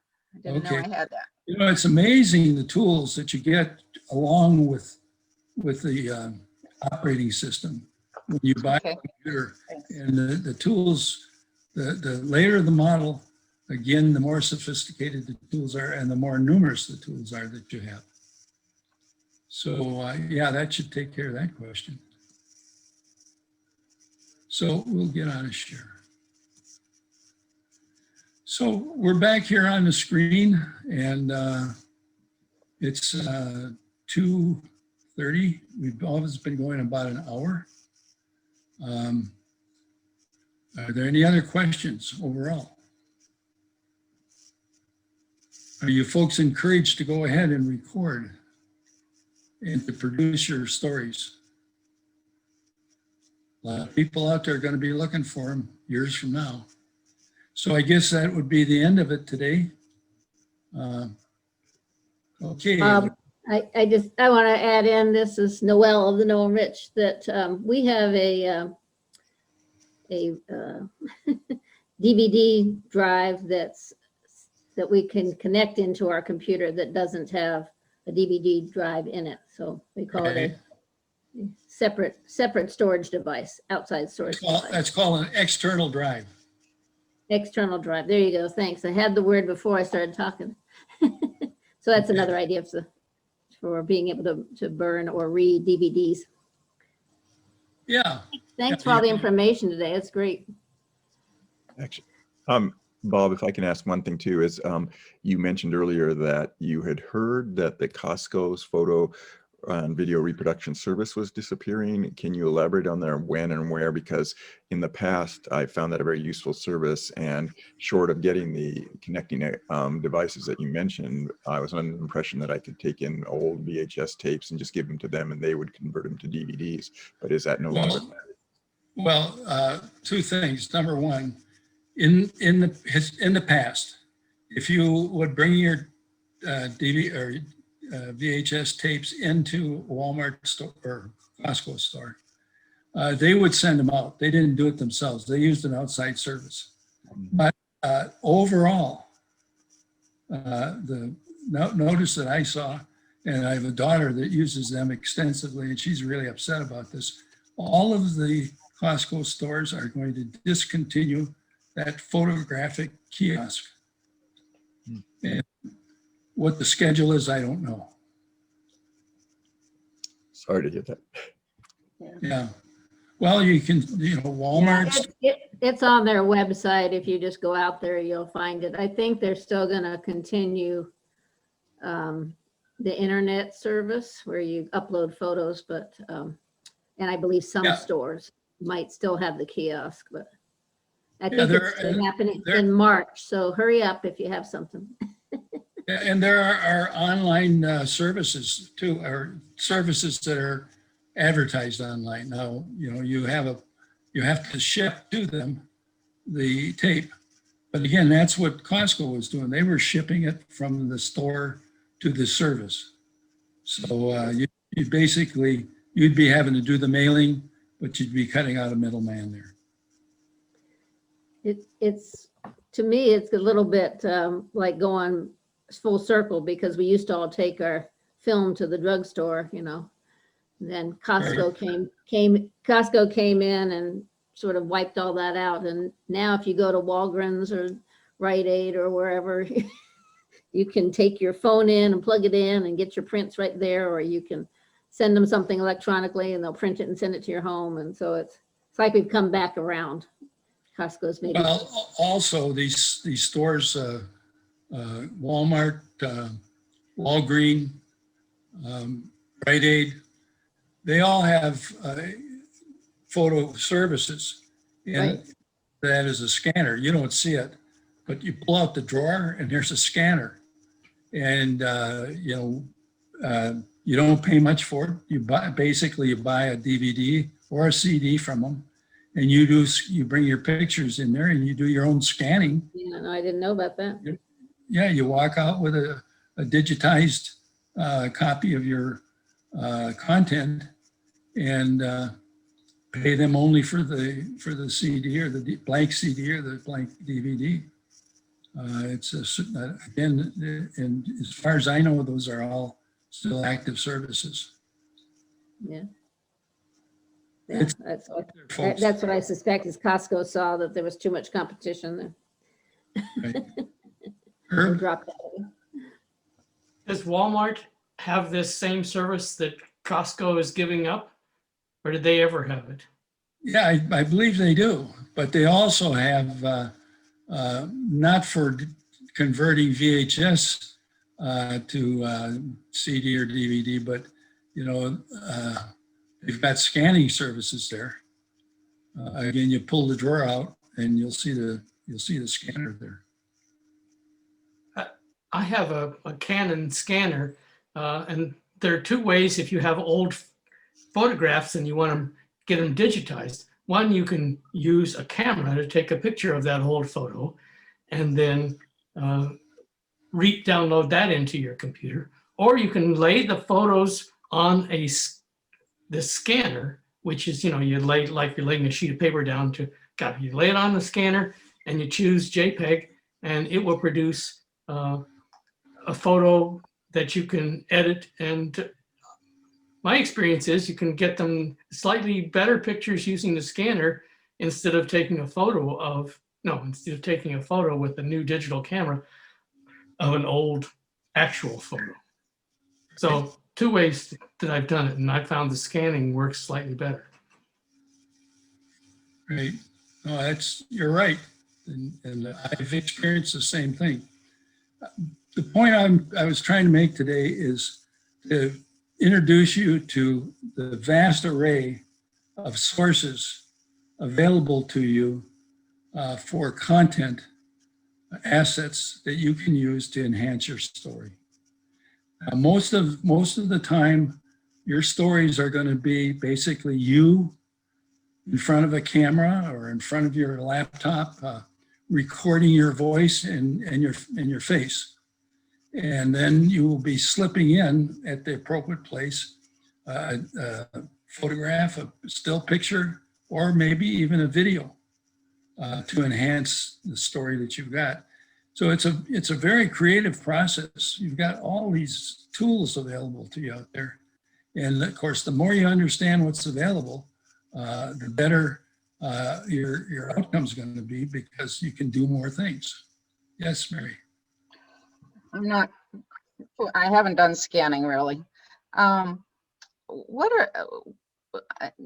didn't know I had that. It's amazing the tools that you get along with the operating system when you buy a computer. Thanks. And the tools, the later the model, again, the more sophisticated the tools are and the more numerous the tools are that you have. So yeah, that should take care of that question. So we'll get on a share. So we're back here on the screen, and it's 2:30. We've always been going about an hour. Are there any other questions overall? Are you folks encouraged to go ahead and record and to produce your stories? A lot of people out there are going to be looking for them years from now. So I guess that would be the end of it today. Okay. I want to add in, this is Noelle of the Noel Rich, that we have a DVD drive that we can connect into our computer that doesn't have a DVD drive in it. So we call it a separate storage device, outside storage device. That's called an external drive. External drive. There you go. Thanks. I had the word before I started talking. So that's another idea for being able to burn or read DVDs. Yeah. Thanks for all the information today. It's great. Actually, Bob, if I can ask one thing too, is you mentioned earlier that you had heard that the Costco's photo on video reproduction service was disappearing. Can you elaborate on there when and where? Because in the past, I found that a very useful service, and short of getting the connecting devices that you mentioned, I was under the impression that I could take in old VHS tapes and just give them to them and they would convert them to DVDs. But is that no longer? Well, two things. Number one, in the past, if you would bring your DVD or VHS tapes into Walmart store or Costco store, they would send them out. They didn't do it themselves. They used an outside service. But overall, the notice that I saw, and I have a daughter that uses them extensively, and she's really upset about this. All of the Costco stores are going to discontinue that photographic kiosk. And what the schedule is, I don't know. Sorry to hear that. Yeah. Well, you can, Walmart. It's on their website. If you just go out there, you'll find it. I think they're still going to continue the internet service where you upload photos, but and I believe some stores might still have the kiosk, but I think it's happening in March. So hurry up if you have something. And there are online services too, or services that are advertised online. Now, you have to ship to them the tape. But again, that's what Costco was doing. They were shipping it from the store to the service. So you basically, you'd be having to do the mailing, but you'd be cutting out a middleman there. It's to me, it's a little bit like going full circle, because we used to all take our film to the drugstore, Then Costco came in and sort of wiped all that out. And now if you go to Walgreens or Rite Aid or wherever, you can take your phone in and plug it in and get your prints right there, or you can send them something electronically and they'll print it and send it to your home. And so it's like we've come back around. Costco's maybe. Well, also these stores, Walmart, Walgreens, Rite Aid, they all have photo services, and that is a scanner. You don't see it, but you pull out the drawer and there's a scanner, and you don't pay much for it. You buy a DVD or a CD from them, and you bring your pictures in there and you do your own scanning. Yeah, no, I didn't know about that. Yeah, you walk out with a digitized copy of your content and pay them only for the CD or the blank CD or the blank DVD. Again, and as far as I know, those are all still active services. Yeah. It's- That's what I suspect is Costco saw that there was too much competition there. Right. They Herb? dropped that. Does Walmart have this same service that Costco is giving up? Or did they ever have it? Yeah, I believe they do, but they also have, not for converting VHS to CD or DVD, but they've got scanning services there. Again, you pull the drawer out and you'll see the scanner there. I have a Canon scanner, and there are two ways if you have old photographs and you want to get them digitized. One, you can use a camera to take a picture of that old photo and then download that into your computer. Or you can lay the photos on the scanner, which is, you're laying a sheet of paper down to copy. You lay it on the scanner and you choose JPEG, and it will produce a photo that you can edit. And my experience is you can get them slightly better pictures using the scanner instead of taking a photo with a new digital camera of an old actual photo. So two ways that I've done it, and I found the scanning works slightly better. Right. No, you're right. And I've experienced the same thing. The point I was trying to make today is to introduce you to the vast array of sources available to you for content assets that you can use to enhance your story. Most of the time, your stories are going to be basically you in front of a camera or in front of your laptop, recording your voice and your face. And then you will be slipping in at the appropriate place a photograph, a still picture, or maybe even a video to enhance the story that you've got. So it's a very creative process. You've got all these tools available to you out there. And of course, the more you understand what's available, the better your outcome is going to be, because you can do more things. Yes, Mary. I haven't done scanning really. What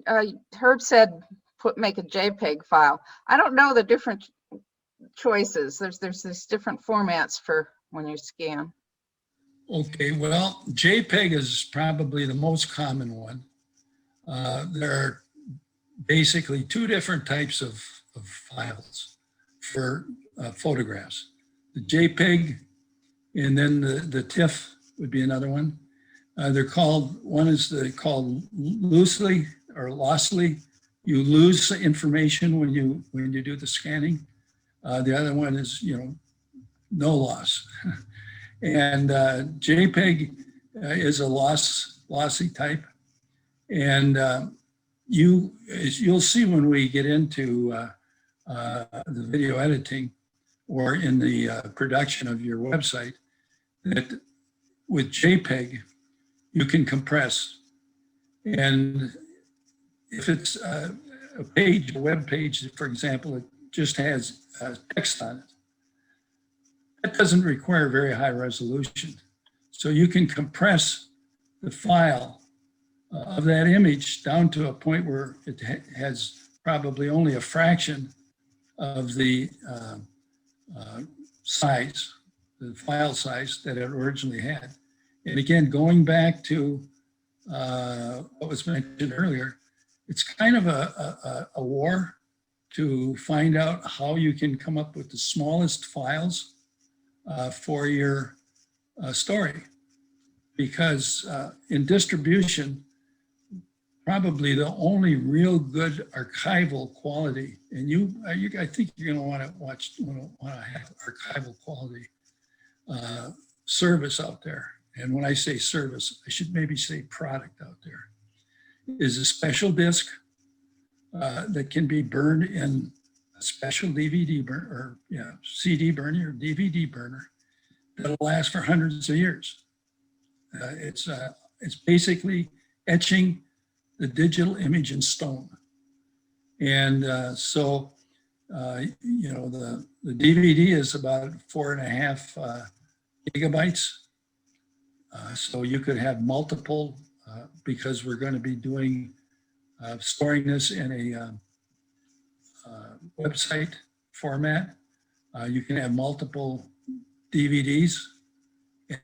are, Herb said, make a JPEG file. I don't know the different choices. There's these different formats for when you scan. Okay, well, JPEG is probably the most common one. There are basically two different types of files for photographs. The JPEG and then the TIFF would be another one. They're called, one is called loosely or lossily. You lose information when you do the scanning. The other one is, no loss. And JPEG is a lossy type. And you'll see when we get into the video editing or in the production of your website, that with JPEG, you can compress. And if it's a web page, for example, it just has text on it, that doesn't require very high resolution. So you can compress the file of that image down to a point where it has probably only a fraction of the size, the file size that it originally had. And again, going back to what was mentioned earlier, it's kind of a war to find out how you can come up with the smallest files for your story. Because in distribution, probably the only real good archival quality, and I think you're going to want to have archival quality service out there. And when I say service, I should maybe say product out there, is a special disc that can be burned in a special DVD burner, or CD burner or DVD burner that'll last for hundreds of years. It's basically etching the digital image in stone. And so, the DVD is about 4.5 gigabytes. So you could have multiple, because we're going to be doing storing this in a website format. You can have multiple DVDs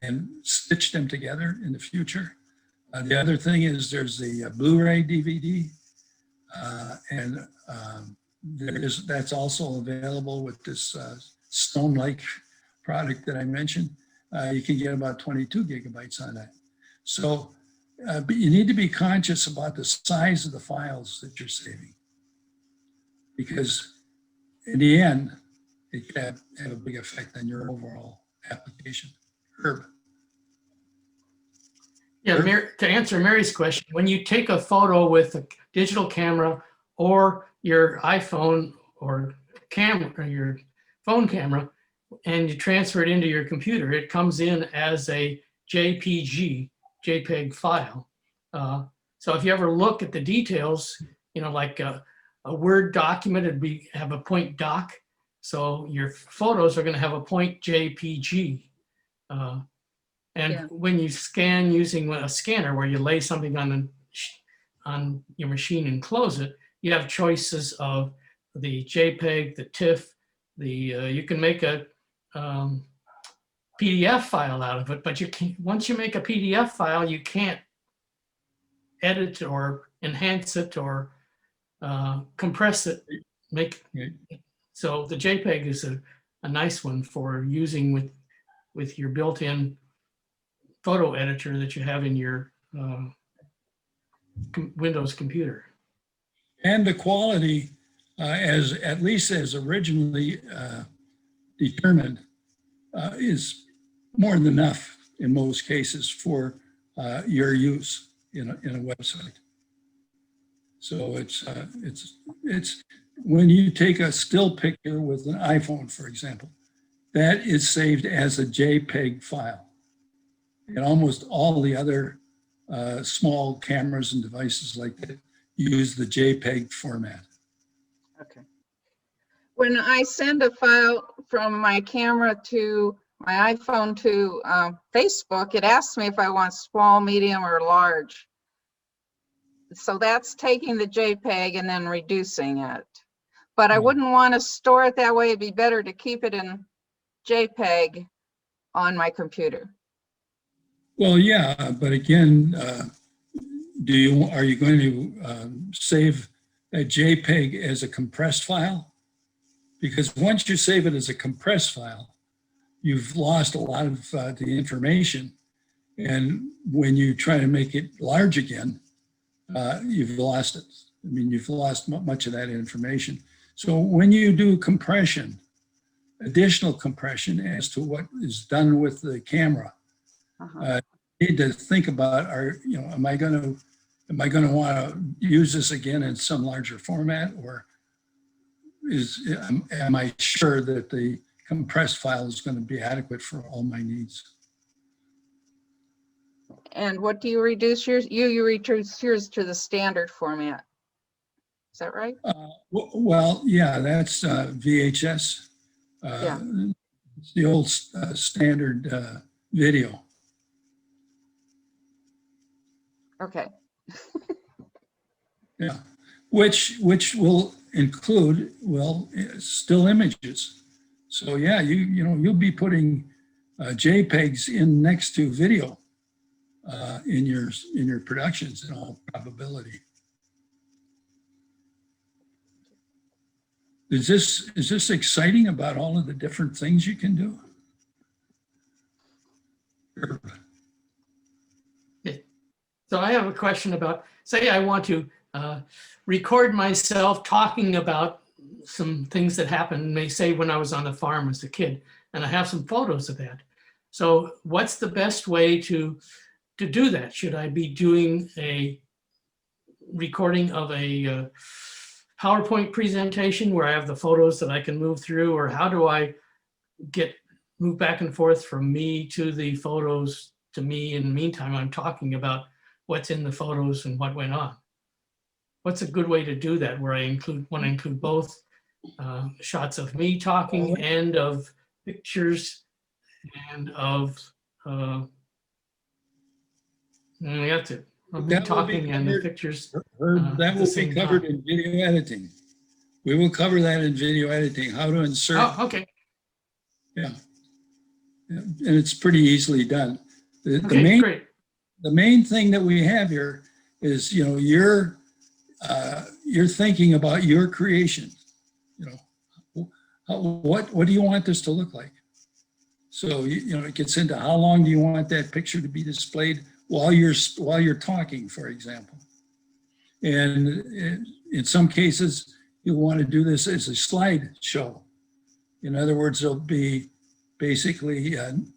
and stitch them together in the future. The other thing is there's the Blu-ray DVD, and that's also available with this Stone-like product that I mentioned. You can get about 22 gigabytes on that. So, but you need to be conscious about the size of the files that you're saving, because in the end, it can have a big effect on your overall application. Herb. Yeah, to answer Mary's question, when you take a photo with a digital camera or your iPhone or camera, or your phone camera, and you transfer it into your computer, it comes in as a JPEG file. So if you ever look at the details, like a Word document, it'd have a point doc. So your photos are going to have a point JPG. When you scan using a scanner, where you lay something on your machine and close it, you have choices of the JPEG, the TIFF, you can make a PDF file out of it, but once you make a PDF file, you can't edit or enhance it or compress it, make so the JPEG is a nice one for using with your built-in photo editor that you have in your Windows computer. And the quality, as at least as originally determined, is more than enough in most cases for your use in a website. So it's when you take a still picture with an iPhone, for example, that is saved as a JPEG file. And almost all the other small cameras and devices like that use the JPEG format. Okay. When I send a file from my camera to my iPhone to Facebook, it asks me if I want small, medium, or large. So that's taking the JPEG and then reducing it. But I wouldn't want to store it that way. It'd be better to keep it in JPEG on my computer. Well, yeah, but again, are you going to save a JPEG as a compressed file? Because once you save it as a compressed file, you've lost a lot of the information. And when you try to make it large again, you've lost it. I mean, you've lost much of that information. So when you do compression, additional compression as to what is done with the camera, you need to think about, am I going to want to use this again in some larger format, or am I sure that the compressed file is going to be adequate for all my needs? And what do you reduce yours? You reduce yours to the standard format. Is that right? Well, yeah, that's VHS. Yeah. It's the old standard video. Okay. Yeah, which will include, still images. So yeah, you'll be putting JPEGs in next to video in your productions in all probability. Is this exciting about all of the different things you can do? Sure. So I have a question about, say I want to record myself talking about some things that happened, may say when I was on the farm as a kid, and I have some photos of that. So what's the best way to do that? Should I be doing a recording of a PowerPoint presentation where I have the photos that I can move through, or how do I move back and forth from me to the photos to me? In the meantime, I'm talking about what's in the photos and what went on. What's a good way to do that, where I want to include both shots of me talking and of pictures and of that's it. Of me talking and the pictures. That will be covered in video editing. We will cover that in video editing, how to insert. Oh, okay. Yeah. And it's pretty easily done. Great. The main thing that we have here is, you're thinking about your creation. What do you want this to look like? So it gets into how long do you want that picture to be displayed while you're talking, for example. And in some cases, you want to do this as a slide show. In other words, there'll be basically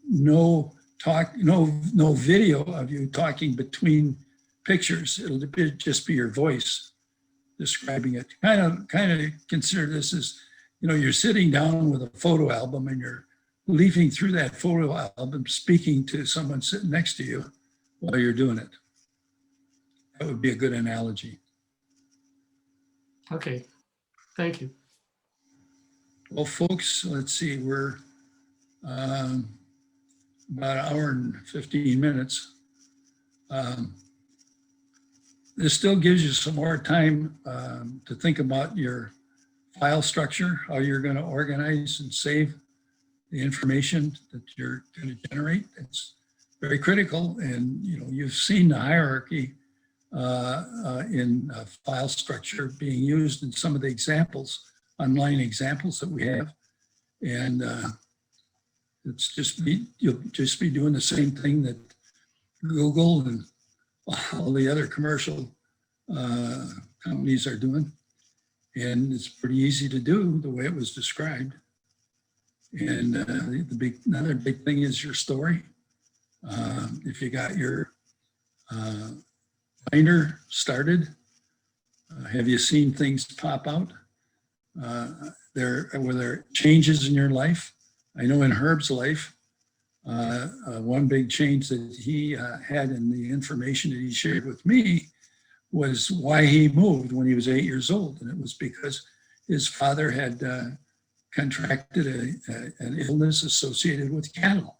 no video of you talking between pictures. It'll just be your voice describing it. Kind of consider this as, you're sitting down with a photo album and you're leafing through that photo album, speaking to someone sitting next to you while you're doing it. That would be a good analogy. Okay, thank you. Well, folks, let's see, we're about an hour and 15 minutes. This still gives you some more time to think about your file structure, how you're going to organize and save the information that you're going to generate. It's very critical. And you've seen the hierarchy in file structure being used in some of the examples, online examples that we have. And you'll just be doing the same thing that Google and all the other commercial companies are doing. And it's pretty easy to do the way it was described. And another big thing is your story. If you got your binder started, have you seen things pop out? Were there changes in your life? I know in Herb's life, one big change that he had in the information that he shared with me was why he moved when he was 8 years old. And it was because his father had contracted an illness associated with cattle.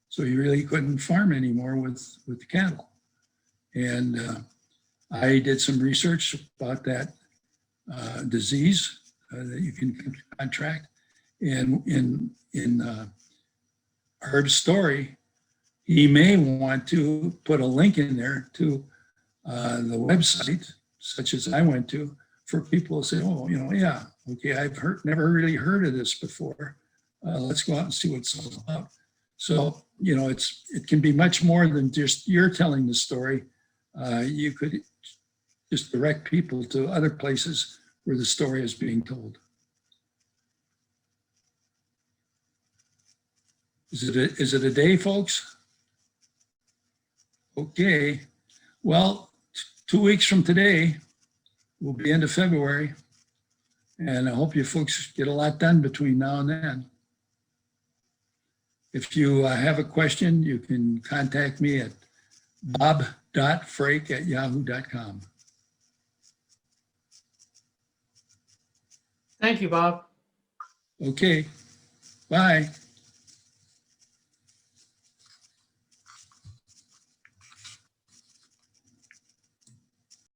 So he really couldn't farm anymore with the cattle. And I did some research about that disease that you can contract. And in Herb's story, he may want to put a link in there to the website, such as I went to, for people to say, oh, yeah, okay, I've never really heard of this before. Let's go out and see what it's all about. So, it can be much more than just you're telling the story. You could just direct people to other places where the story is being told. Is it a day, folks? Okay. Well, 2 weeks from today, we'll be into February. And I hope you folks get a lot done between now and then. If you have a question, you can contact me at bob.fraik@yahoo.com. Thank you, Bob. Okay, bye.